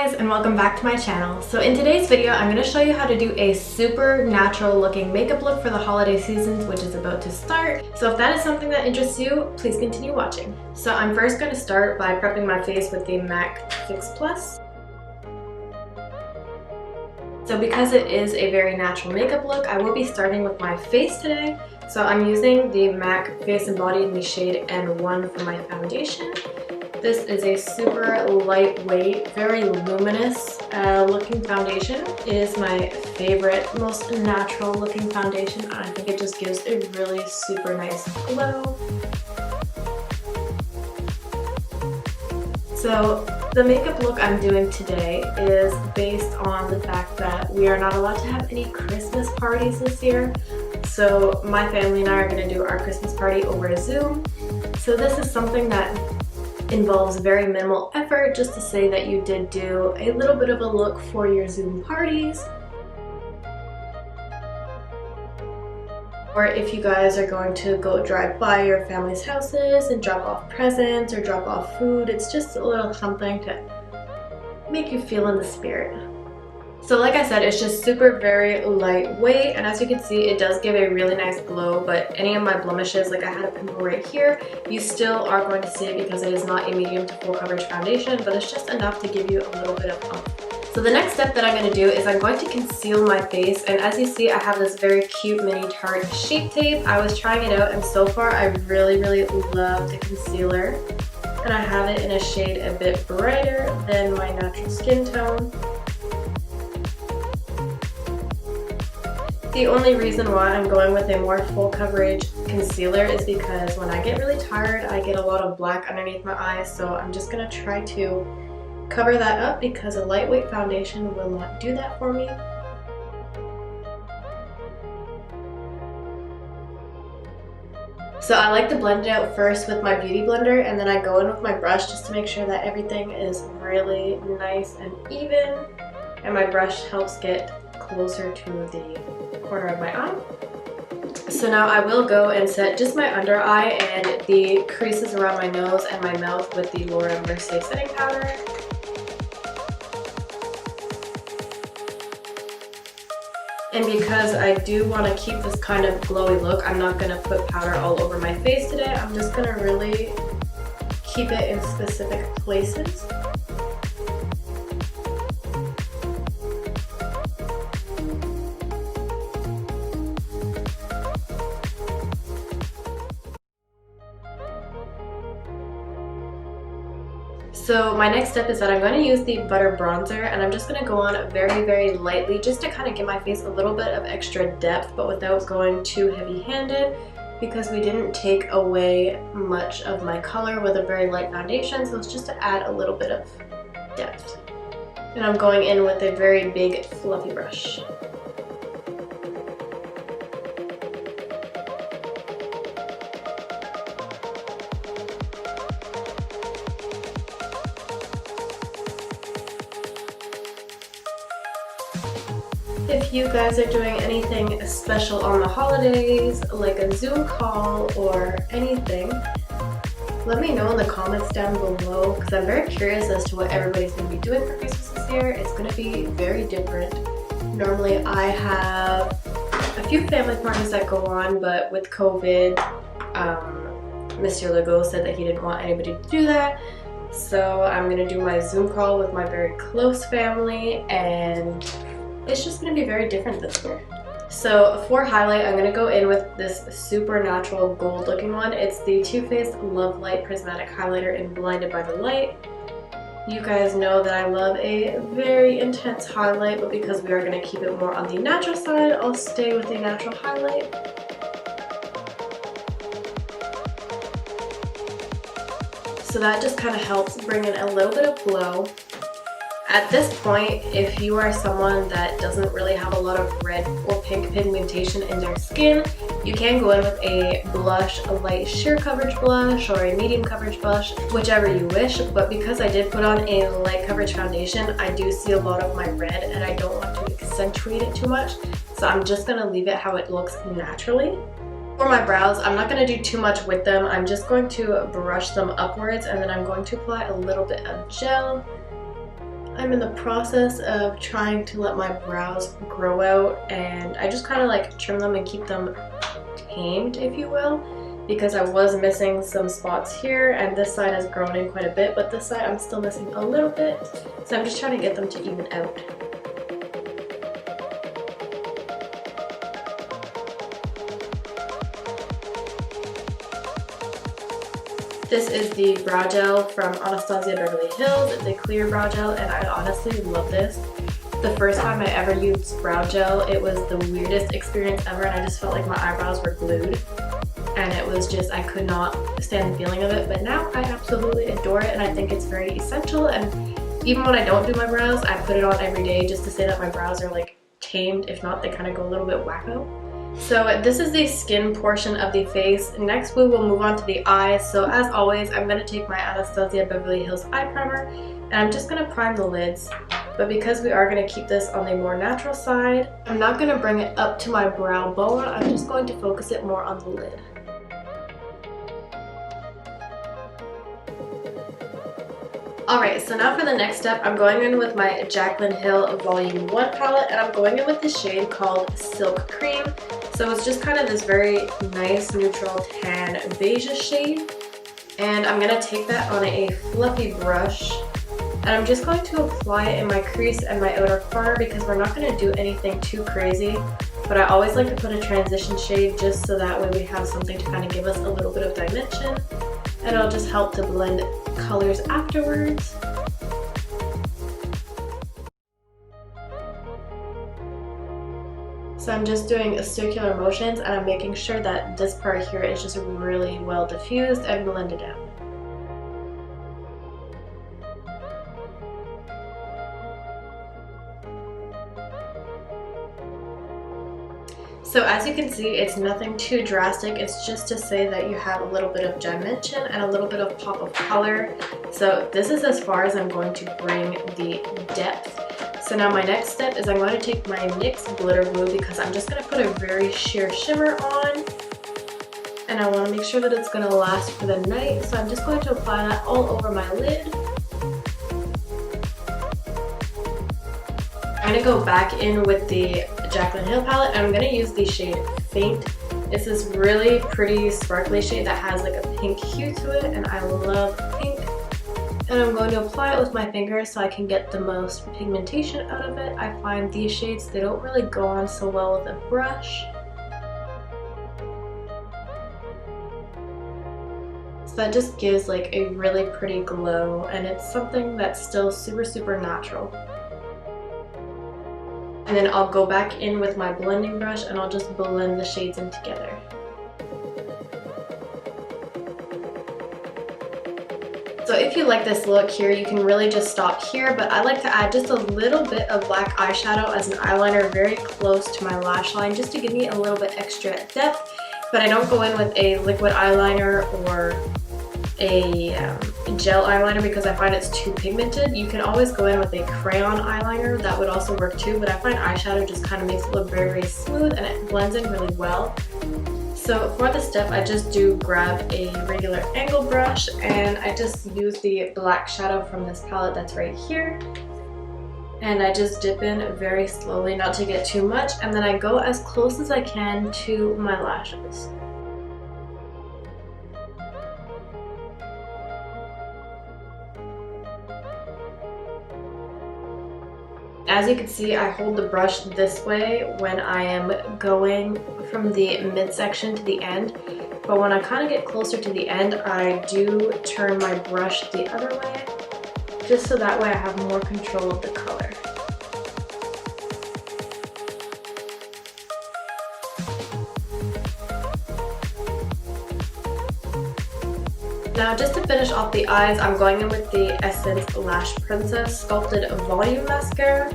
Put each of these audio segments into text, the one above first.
guys, and welcome back to my channel. So in today's video, I'm going to show you how to do a super natural looking makeup look for the holiday seasons, which is about to start. So if that is something that interests you, please continue watching. So I'm first going to start by prepping my face with the MAC Fix Plus. So because it is a very natural makeup look, I will be starting with my face today. So I'm using the MAC Face and Body in the shade N1 for my foundation. This is a super lightweight, very luminous looking foundation. It is my favorite, most natural looking foundation, and I think it just gives a really super nice glow. So the makeup look I'm doing today is based on the fact that we are not allowed to have any Christmas parties this year. So my family and I are going to do our Christmas party over Zoom. So this is something that involves very minimal effort, just to say that you did do a little bit of a look for your Zoom parties. Or if you guys are going to go drive by your family's houses and drop off presents or drop off food, it's just a little something to make you feel in the spirit. So like I said, it's just super very lightweight, and as you can see, it does give a really nice glow, but any of my blemishes, like I had a pimple right here, you still are going to see it because it is not a medium to full coverage foundation, but it's just enough to give you a little bit of oomph. So the next step that I'm going to do is I'm going to conceal my face, and as you see, I have this very cute mini Tarte Shape Tape. I was trying it out, and so far I really love the concealer, and I have it in a shade a bit brighter than my natural skin tone. The only reason why I'm going with a more full coverage concealer is because when I get really tired, I get a lot of black underneath my eyes, so I'm just going to try to cover that up because a lightweight foundation will not do that for me. So I like to blend it out first with my beauty blender, and then I go in with my brush just to make sure that everything is really nice and even, and my brush helps get closer to the corner of my eye. So now I will go and set just my under eye and the creases around my nose and my mouth with the Laura Mercier setting powder. And because I do want to keep this kind of glowy look, I'm not going to put powder all over my face today. I'm just going to really keep it in specific places. So my next step is that I'm going to use the Butter Bronzer, and I'm just going to go on very lightly just to kind of give my face a little bit of extra depth, but without going too heavy-handed, because we didn't take away much of my color with a very light foundation, so it's just to add a little bit of depth. And I'm going in with a very big fluffy brush. If you guys are doing anything special on the holidays, like a Zoom call or anything, let me know in the comments down below, because I'm very curious as to what everybody's going to be doing for Christmas this year. It's going to be very different. Normally I have a few family parties that go on, but with COVID, Mr. Legault said that he didn't want anybody to do that. So I'm going to do my Zoom call with my very close family, and it's just going to be very different this year. So for highlight, I'm going to go in with this super natural gold looking one. It's the Too Faced Love Light Prismatic Highlighter in Blinded by the Light. You guys know that I love a very intense highlight, but because we are going to keep it more on the natural side, I'll stay with a natural highlight. So that just kind of helps bring in a little bit of glow. At this point, if you are someone that doesn't really have a lot of red or pink pigmentation in their skin, you can go in with a blush, a light sheer coverage blush or a medium coverage blush, whichever you wish. But because I did put on a light coverage foundation, I do see a lot of my red and I don't want to accentuate it too much. So I'm just going to leave it how it looks naturally. For my brows, I'm not going to do too much with them. I'm just going to brush them upwards, and then I'm going to apply a little bit of gel I'm in the process of trying to let my brows grow out, and I just kind of like trim them and keep them tamed, if you will, because I was missing some spots here, and this side has grown in quite a bit, but this side I'm still missing a little bit, so I'm just trying to get them to even out. This is the brow gel from Anastasia Beverly Hills. It's a clear brow gel, and I honestly love this. The first time I ever used brow gel, it was the weirdest experience ever, and I just felt like my eyebrows were glued. And it was just, I could not stand the feeling of it, but now I absolutely adore it, and I think it's very essential. And even when I don't do my brows, I put it on every day just to say that my brows are like tamed. If not, they kind of go a little bit wacko. So this is the skin portion of the face. Next we will move on to the eyes. So as always, I'm going to take my Anastasia Beverly Hills eye primer, and I'm just going to prime the lids. But because we are going to keep this on the more natural side, I'm not going to bring it up to my brow bone. I'm just going to focus it more on the lid. Alright, so now for the next step, I'm going in with my Jaclyn Hill Volume 1 palette, and I'm going in with the shade called Silk Cream. So it's just kind of this very nice neutral tan beige shade. And I'm going to take that on a fluffy brush, and I'm just going to apply it in my crease and my outer corner because we're not going to do anything too crazy. But I always like to put a transition shade just so that way we have something to kind of give us a little bit of dimension. And it'll just help to blend colors afterwards. So I'm just doing circular motions, and I'm making sure that this part here is just really well diffused and blended out. So as you can see, it's nothing too drastic. It's just to say that you have a little bit of dimension and a little bit of pop of color. So this is as far as I'm going to bring the depth. So now my next step is I'm going to take my NYX glitter glue because I'm just going to put a very sheer shimmer on. And I want to make sure that it's going to last for the night. So I'm just going to apply that all over my lid. I'm going to go back in with the Jaclyn Hill palette, and I'm going to use the shade Faint. It's this really pretty sparkly shade that has like a pink hue to it, and I love pink. And I'm going to apply it with my fingers so I can get the most pigmentation out of it. I find these shades, they don't really go on so well with a brush. So that just gives like a really pretty glow, and it's something that's still super natural. And then I'll go back in with my blending brush and I'll just blend the shades in together. So if you like this look here, you can really just stop here, but I like to add just a little bit of black eyeshadow as an eyeliner very close to my lash line just to give me a little bit extra depth. But I don't go in with a liquid eyeliner or a gel eyeliner because I find it's too pigmented. You can always go in with a crayon eyeliner, that would also work too, but I find eyeshadow just kind of makes it look very smooth and it blends in really well. So for this step, I just do grab a regular angle brush and I just use the black shadow from this palette that's right here. And I just dip in very slowly, not to get too much, and then I go as close as I can to my lashes. As you can see, I hold the brush this way when I am going from the midsection to the end, but when I kind of get closer to the end, I do turn my brush the other way, just so that way I have more control of the color. Now just to finish off the eyes, I'm going in with the Essence Lash Princess Sculpted Volume Mascara.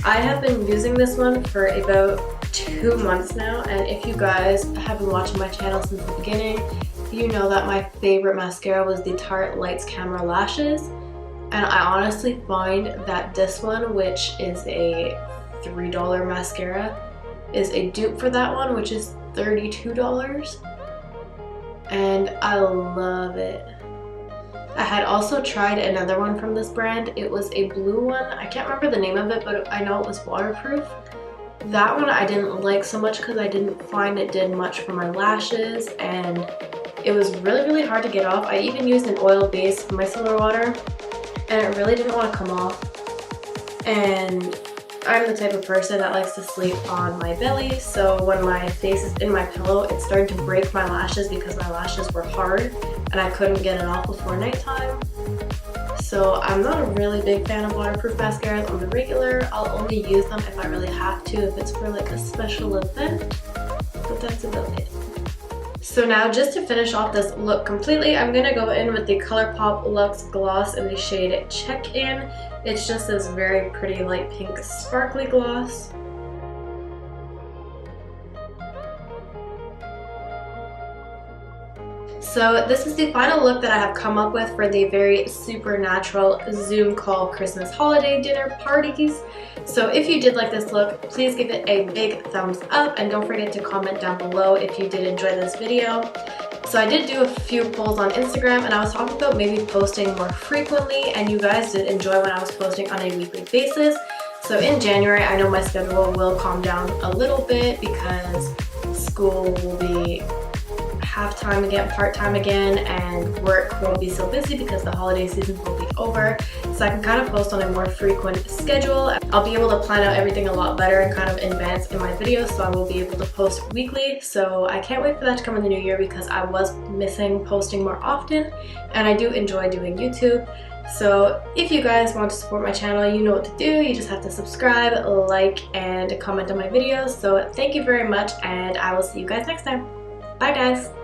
I have been using this one for about 2 months now, and if you guys have been watching my channel since the beginning, you know that my favorite mascara was the Tarte Lights Camera Lashes. And I honestly find that this one, which is a $3 mascara, is a dupe for that one, which is $32. And I love it. I had also tried another one from this brand. It was a blue one. I can't remember the name of it, but I know it was waterproof. That one I didn't like so much because I didn't find it did much for my lashes, and it was really hard to get off. I even used an oil-based micellar water and it really didn't want to come off. And I'm the type of person that likes to sleep on my belly, so when my face is in my pillow, it started to break my lashes because my lashes were hard and I couldn't get it off before nighttime. So I'm not a really big fan of waterproof mascaras on the regular. I'll only use them if I really have to, if it's for like a special event, but that's about it. So now, just to finish off this look completely, I'm gonna go in with the ColourPop Luxe Gloss in the shade Check-In. It's just this very pretty light pink sparkly gloss. So this is the final look that I have come up with for the very supernatural Zoom call Christmas holiday dinner parties. So if you did like this look, please give it a big thumbs up and don't forget to comment down below if you did enjoy this video. So I did do a few polls on Instagram and I was talking about maybe posting more frequently, and you guys did enjoy when I was posting on a weekly basis. So in January, I know my schedule will calm down a little bit because school will be half-time again, part-time again, and work won't be so busy because the holiday season will be over. So I can kind of post on a more frequent schedule. I'll be able to plan out everything a lot better and kind of in advance in my videos, so I will be able to post weekly. So I can't wait for that to come in the new year because I was missing posting more often, and I do enjoy doing YouTube. So if you guys want to support my channel, you know what to do. You just have to subscribe, like, and comment on my videos. So thank you very much, and I will see you guys next time. Bye guys!